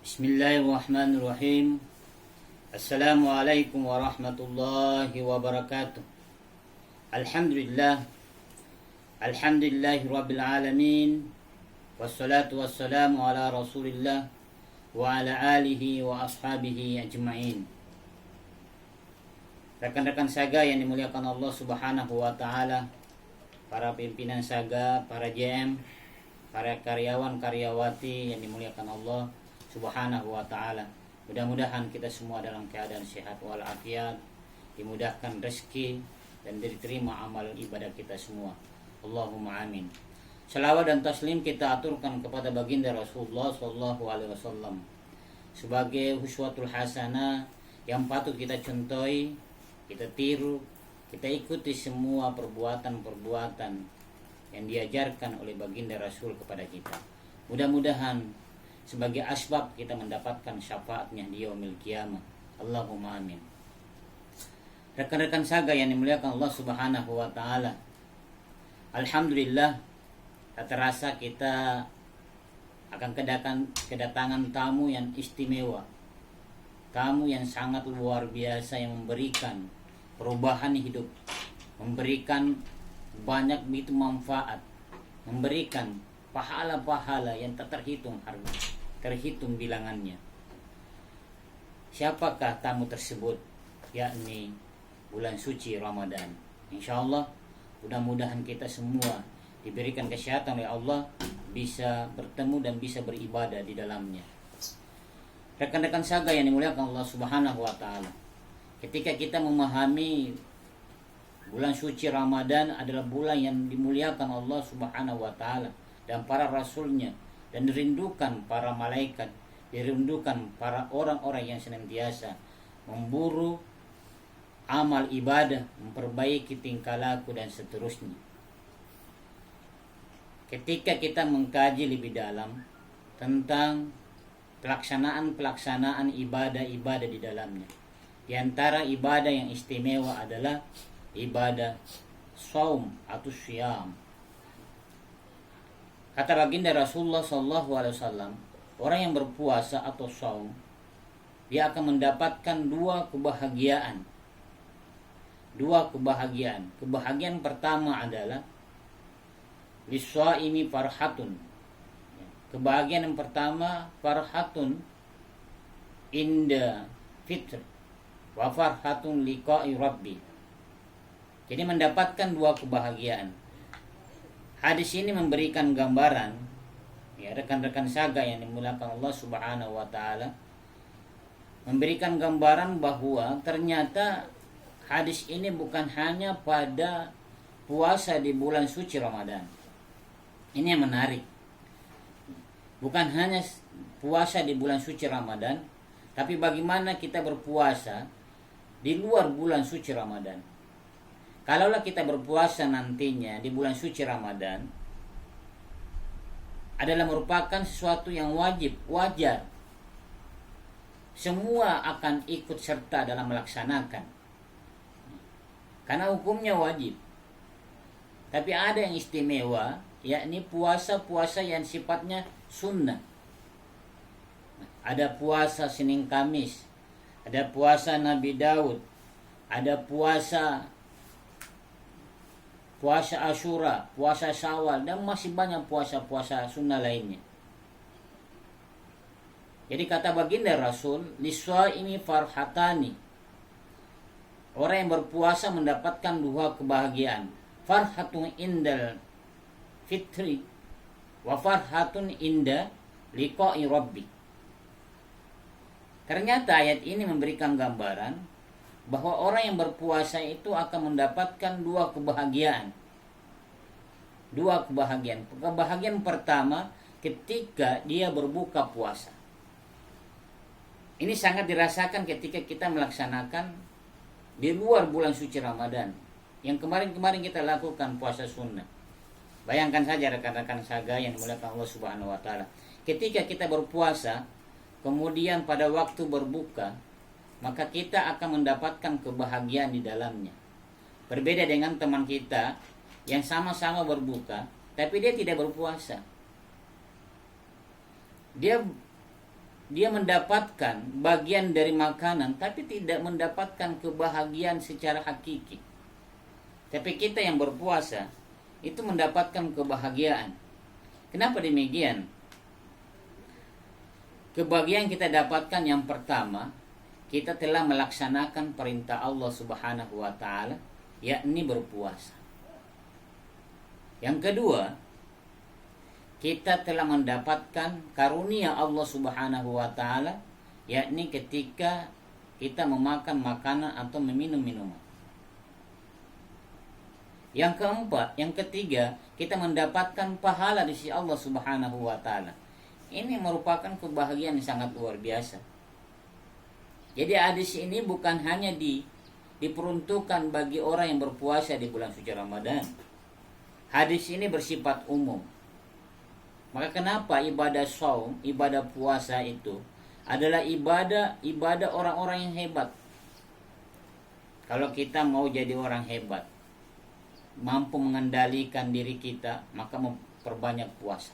Bismillahirrahmanirrahim. Assalamualaikum warahmatullahi wabarakatuh. Alhamdulillah. Alhamdulillahi rabbil alamin. Wassalatu wassalamu ala rasulillah wa ala alihi wa ashabihi ajma'in. Rekan-rekan saga yang dimuliakan Allah subhanahu wa ta'ala, para pimpinan saga, para JM, para karyawan-karyawati yang dimuliakan Allah subhanahu wa ta'ala. Mudah-mudahan kita semua dalam keadaan sehat walafiat, dimudahkan rezeki dan diterima amal ibadah kita semua. Allahumma amin. Salawat dan taslim kita aturkan kepada baginda Rasulullah sallallahu alaihi wasallam sebagai uswatul hasanah yang patut kita contohi, kita tiru, kita ikuti semua perbuatan-perbuatan yang diajarkan oleh baginda Rasul kepada kita. Mudah-mudahan sebagai asbab kita mendapatkan syafaatnya di yaumil qiyamah. Allahumma amin. Rekan-rekan saga yang dimuliakan Allah subhanahu wa ta'ala, alhamdulillah, tak terasa kita akan kedatangan tamu yang istimewa, tamu yang sangat luar biasa, yang memberikan perubahan hidup, memberikan banyak begitu manfaat, memberikan pahala-pahala yang tak terhitung bilangannya. Siapakah tamu tersebut? Yakni bulan suci Ramadan. Insyaallah mudah-mudahan kita semua diberikan kesehatan oleh Allah, bisa bertemu dan bisa beribadah di dalamnya. Rekan-rekan saga yang dimuliakan Allah subhanahu wa ta'ala, ketika kita memahami bulan suci Ramadan adalah bulan yang dimuliakan Allah subhanahu wa ta'ala dan para rasulnya, dan dirindukan para malaikat, dirindukan para orang-orang yang senantiasa memburu amal ibadah, memperbaiki tingkah laku dan seterusnya. Ketika kita mengkaji lebih dalam tentang pelaksanaan ibadah-ibadah di dalamnya, di antara ibadah yang istimewa adalah ibadah saum atau syam. Kata baginda Rasulullah SAW, orang yang berpuasa atau saum, dia akan mendapatkan dua kebahagiaan. Kebahagiaan pertama adalah liswaimi farhatun. Kebahagiaan yang pertama, farhatun inda fitr wa farhatun liqa'i rabbi. Jadi mendapatkan dua kebahagiaan. Hadis ini memberikan gambaran, ya rekan-rekan saga yang dimuliakan Allah subhanahu wa ta'ala, memberikan gambaran bahwa ternyata hadis ini bukan hanya pada puasa di bulan suci Ramadan. Ini yang menarik. Bukan hanya puasa di bulan suci Ramadan, tapi bagaimana kita berpuasa di luar bulan suci Ramadan. Kalaulah kita berpuasa nantinya di bulan suci Ramadan, adalah merupakan sesuatu yang wajar. Semua akan ikut serta dalam melaksanakan, karena hukumnya wajib. Tapi ada yang istimewa, yakni puasa-puasa yang sifatnya sunnah. Ada puasa Senin Kamis, ada puasa Nabi Daud, ada puasa Asyura, puasa Syawal, dan masih banyak puasa-puasa sunnah lainnya. Jadi kata baginda Rasul, liswaimi farhatani, orang yang berpuasa mendapatkan dua kebahagiaan, farhatun indal fitri wa farhatun inda liqa'i rabbi. Ternyata ayat ini memberikan gambaran bahwa orang yang berpuasa itu akan mendapatkan dua kebahagiaan. Kebahagiaan pertama ketika dia berbuka puasa. Ini sangat dirasakan ketika kita melaksanakan di luar bulan suci Ramadan, yang kemarin kita lakukan puasa sunnah. Bayangkan saja rekan-rekan saga yang dimuliakan Allah subhanahu wa ta'ala, ketika kita berpuasa kemudian pada waktu berbuka, maka kita akan mendapatkan kebahagiaan di dalamnya. Berbeda dengan teman kita yang sama-sama berbuka, tapi dia tidak berpuasa. Dia dia mendapatkan bagian dari makanan tapi tidak mendapatkan kebahagiaan secara hakiki. Tapi kita yang berpuasa itu mendapatkan kebahagiaan. Kenapa demikian? Kebahagiaan kita dapatkan yang pertama, kita telah melaksanakan perintah Allah Subhanahu wa taala, yakni berpuasa. Yang kedua, kita telah mendapatkan karunia Allah Subhanahu wa taala, yakni ketika kita memakan makanan atau meminum minuman. Yang keempat, yang ketiga, kita mendapatkan pahala di sisi Allah Subhanahu wa taala. Ini merupakan kebahagiaan yang sangat luar biasa. Jadi hadis ini bukan hanya diperuntukkan bagi orang yang berpuasa di bulan suci Ramadan. Hadis ini bersifat umum. Maka kenapa ibadah shaum, ibadah puasa itu adalah ibadah orang-orang yang hebat. Kalau kita mau jadi orang hebat, mampu mengendalikan diri kita, maka memperbanyak puasa.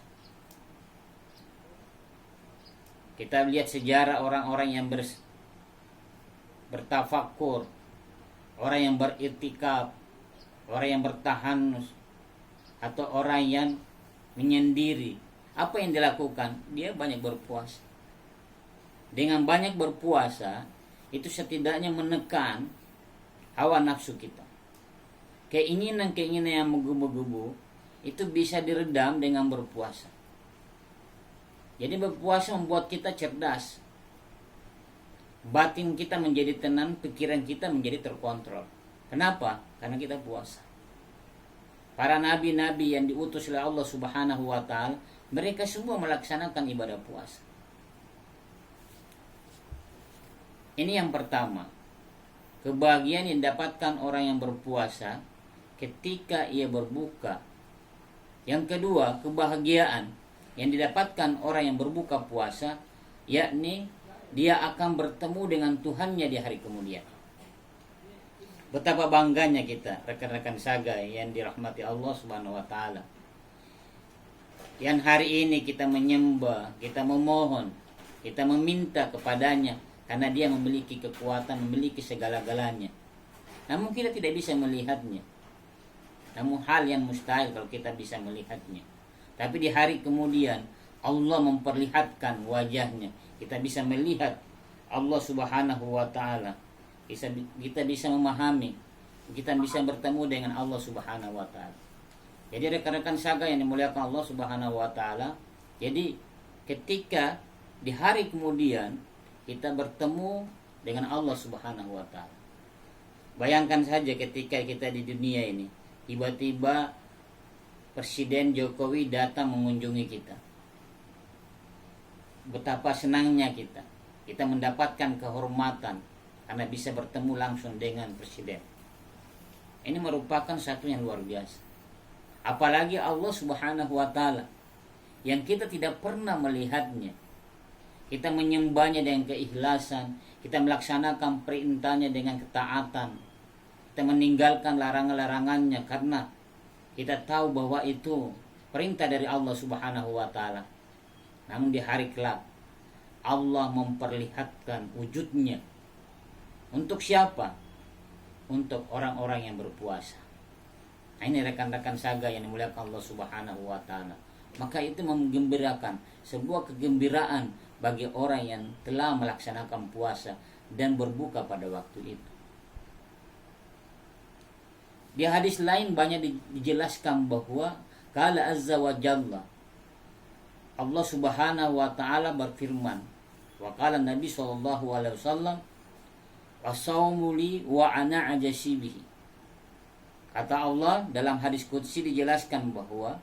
Kita lihat sejarah orang-orang yang bertafakur, orang yang beriktikaf, orang yang bertahanus, atau orang yang menyendiri. Apa yang dilakukan? Dia banyak berpuasa. Dengan banyak berpuasa, itu setidaknya menekan hawa nafsu kita. Keinginan-keinginan yang menggebu-gebu itu bisa diredam dengan berpuasa. Jadi berpuasa membuat kita cerdas. Batin kita menjadi tenang, pikiran kita menjadi terkontrol. Kenapa? Karena kita puasa. Para nabi-nabi yang diutus oleh Allah Subhanahu wa taala, mereka semua melaksanakan ibadah puasa. Ini yang pertama. Kebahagiaan yang didapatkan orang yang berpuasa ketika ia berbuka. Yang kedua, kebahagiaan yang didapatkan orang yang berbuka puasa, yakni dia akan bertemu dengan Tuhannya di hari kemudian. Betapa bangganya kita, rekan-rekan saga yang dirahmati Allah Subhanahu wa taala. Yang hari ini kita menyembah, kita memohon, kita meminta kepadanya karena dia memiliki kekuatan, memiliki segala-galanya. Namun kita tidak bisa melihatnya. Namun hal yang mustahil kalau kita bisa melihatnya. Tapi di hari kemudian Allah memperlihatkan wajahnya. Kita bisa melihat Allah Subhanahu wa taala. Kita bisa memahami. Kita bisa bertemu dengan Allah Subhanahu wa taala. Jadi rekan-rekan saga yang dimuliakan Allah Subhanahu wa taala, jadi ketika di hari kemudian kita bertemu dengan Allah Subhanahu wa taala. Bayangkan saja ketika kita di dunia ini, tiba-tiba Presiden Jokowi datang mengunjungi kita. Betapa senangnya kita. Kita mendapatkan kehormatan karena bisa bertemu langsung dengan Presiden. Ini merupakan satu yang luar biasa. Apalagi Allah Subhanahu wa taala yang kita tidak pernah melihatnya. Kita menyembahnya dengan keikhlasan, kita melaksanakan perintahnya dengan ketaatan. Kita meninggalkan larangan-larangannya karena kita tahu bahwa itu perintah dari Allah Subhanahu wa taala. Namun di hari kelak Allah memperlihatkan wujudnya. Untuk siapa? Untuk orang-orang yang berpuasa. Nah, ini rekan-rekan saga yang dimuliakan Allah Subhanahu wa taala. Maka itu menggembirakan, sebuah kegembiraan bagi orang yang telah melaksanakan puasa dan berbuka pada waktu itu. Di hadis lain banyak dijelaskan bahwa qala azza wa jalla, Allah Subhanahu wa taala berfirman, wa qala Nabi sallallahu alaihi wasallam, "As-saumu li wa ana ajasibihi." Kata Allah dalam hadis qudsi dijelaskan bahwa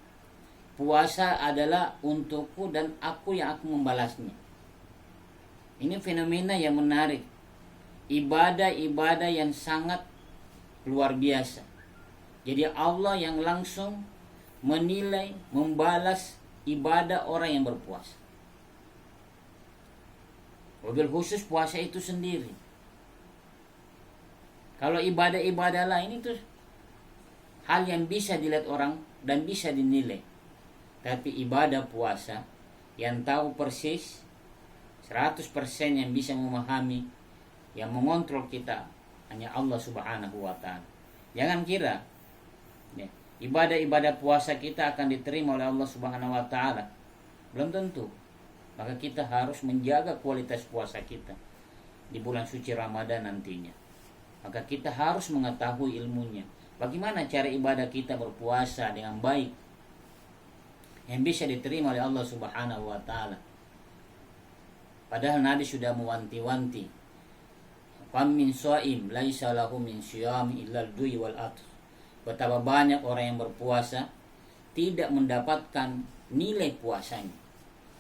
puasa adalah untukku dan aku yang akan membalasnya. Ini fenomena yang menarik. Ibadah-ibadah yang sangat luar biasa. Jadi Allah yang langsung menilai, membalas ibadah orang yang berpuasa. Wabil khusus puasa itu sendiri. Kalau ibadah-ibadah lain itu hal yang bisa dilihat orang dan bisa dinilai. Tapi ibadah puasa yang tahu persis 100% yang bisa memahami, yang mengontrol kita hanya Allah Subhanahu wa ta'ala. Jangan kira ya, ibadah-ibadah puasa kita akan diterima oleh Allah Subhanahu wa ta'ala. Belum tentu. Maka kita harus menjaga kualitas puasa kita di bulan suci Ramadan nantinya. Maka kita harus mengetahui ilmunya. Bagaimana cara ibadah kita berpuasa dengan baik yang bisa diterima oleh Allah Subhanahu wa ta'ala. Padahal Nabi sudah mewanti-wanti, "Kam min shaim laisa lahu min syiyam illa al-du'i wal atr." Betapa banyak orang yang berpuasa tidak mendapatkan nilai puasanya.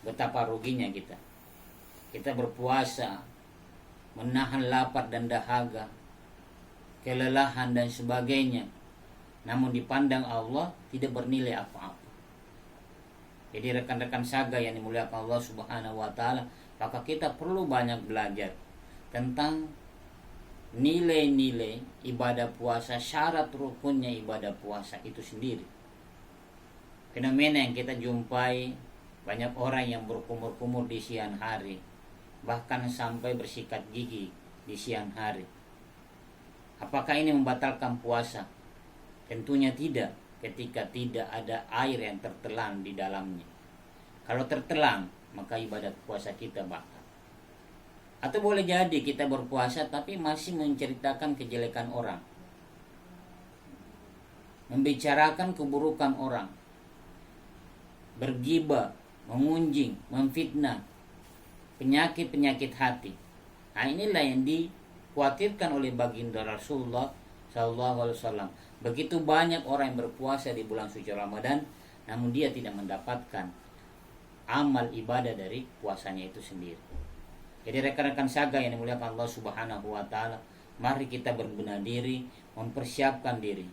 Betapa ruginya kita. Kita berpuasa menahan lapar dan dahaga, kelelahan dan sebagainya, namun dipandang Allah tidak bernilai apa-apa. Jadi rekan-rekan saga yang dimuliakan Allah Subhanahu wa ta'ala, maka kita perlu banyak belajar tentang nilai-nilai ibadah puasa, syarat rukunnya ibadah puasa itu sendiri. Fenomena yang kita jumpai, banyak orang yang berkumur-kumur di siang hari, bahkan sampai bersikat gigi di siang hari. Apakah ini membatalkan puasa? Tentunya tidak, ketika tidak ada air yang tertelan di dalamnya. Kalau tertelan, maka ibadah puasa kita batal. Atau boleh jadi kita berpuasa tapi masih menceritakan kejelekan orang, membicarakan keburukan orang, bergibah, mengunjing, memfitnah, penyakit-penyakit hati. Nah, inilah yang dikhawatirkan oleh baginda Rasulullah SAW. Begitu banyak orang yang berpuasa di bulan suci Ramadan, namun dia tidak mendapatkan amal ibadah dari puasanya itu sendiri. Jadi rekan-rekan saga yang dimuliakan Allah Subhanahu wa ta'ala, mari kita berbenah diri, mempersiapkan diri.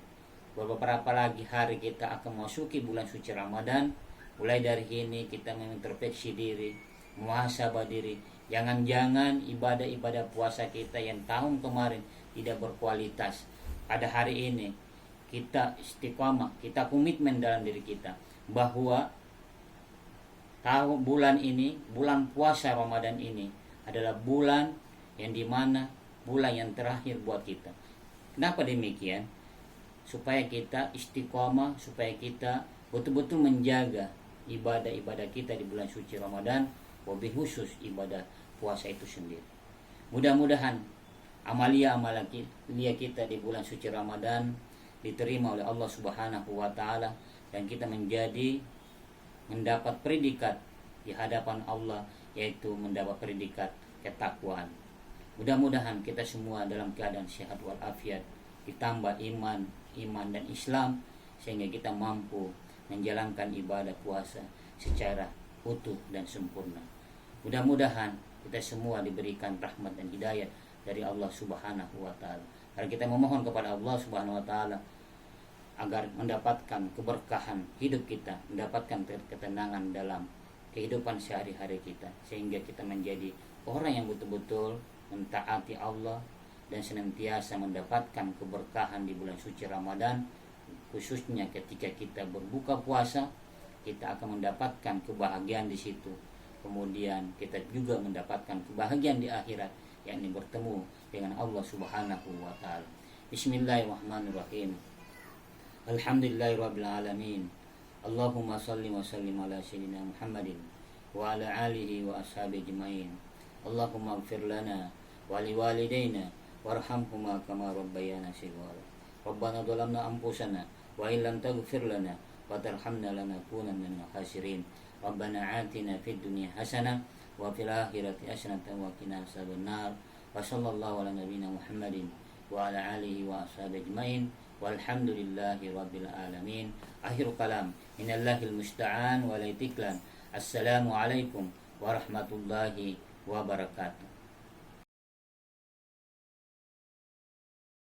Beberapa lagi hari kita akan memasuki bulan suci Ramadan. Mulai dari ini kita mengintrospeksi diri, muhasabah diri. Jangan-jangan ibadah-ibadah puasa kita yang tahun kemarin tidak berkualitas, pada hari ini kita istiqamah, kita komitmen dalam diri kita bahwa bulan ini, bulan puasa Ramadan ini adalah bulan yang dimana bulan yang terakhir buat kita. Kenapa demikian? Supaya kita istiqamah, supaya kita betul-betul menjaga ibadah-ibadah kita di bulan suci Ramadan, lebih khusus ibadah puasa itu sendiri. Mudah-mudahan amalia kita di bulan suci Ramadan diterima oleh Allah Subhanahu wa ta'ala, dan kita mendapat predikat di hadapan Allah, yaitu mendapat predikat ketakwaan. Mudah-mudahan kita semua dalam keadaan sehat walafiat, ditambah iman dan Islam, sehingga kita mampu menjalankan ibadah puasa secara utuh dan sempurna. Mudah-mudahan kita semua diberikan rahmat dan hidayah dari Allah Subhanahu wa ta'ala. Mari kita memohon kepada Allah Subhanahu wa ta'ala agar mendapatkan keberkahan hidup kita, mendapatkan ketenangan dalam kehidupan sehari-hari kita, sehingga kita menjadi orang yang betul-betul mentaati Allah dan senantiasa mendapatkan keberkahan di bulan suci Ramadan. Khususnya ketika kita berbuka puasa, kita akan mendapatkan kebahagiaan di situ. Kemudian kita juga mendapatkan kebahagiaan di akhirat, yakni bertemu dengan Allah Subhanahu wa ta'ala. Bismillahirrahmanirrahim. Alhamdulillahirabbil alamin. Allahumma salli wa sallim ala sayyidina Muhammadin wa ala alihi wa ashabihi ajmain. Allahumma ighfir lana wa liwalidayna warhamhuma kama rabbayana shighara. Rabbana dhalamna anfusana wa illam taghfir lana wa tarhamna lanakunanna minal khasirin. Rabbana atina fid dunya hasanah wa fil akhirati hasanatan wa qina adzabannar. Wa sallallahu ala nabiyyina Muhammadin wa ala alihi wa ashabihi ajmain. Walhamdulillahi rabbil alamin. Akhir kalam, minallahil musta'an wa la itiklan. Assalamualaikum warahmatullahi wabarakatuh.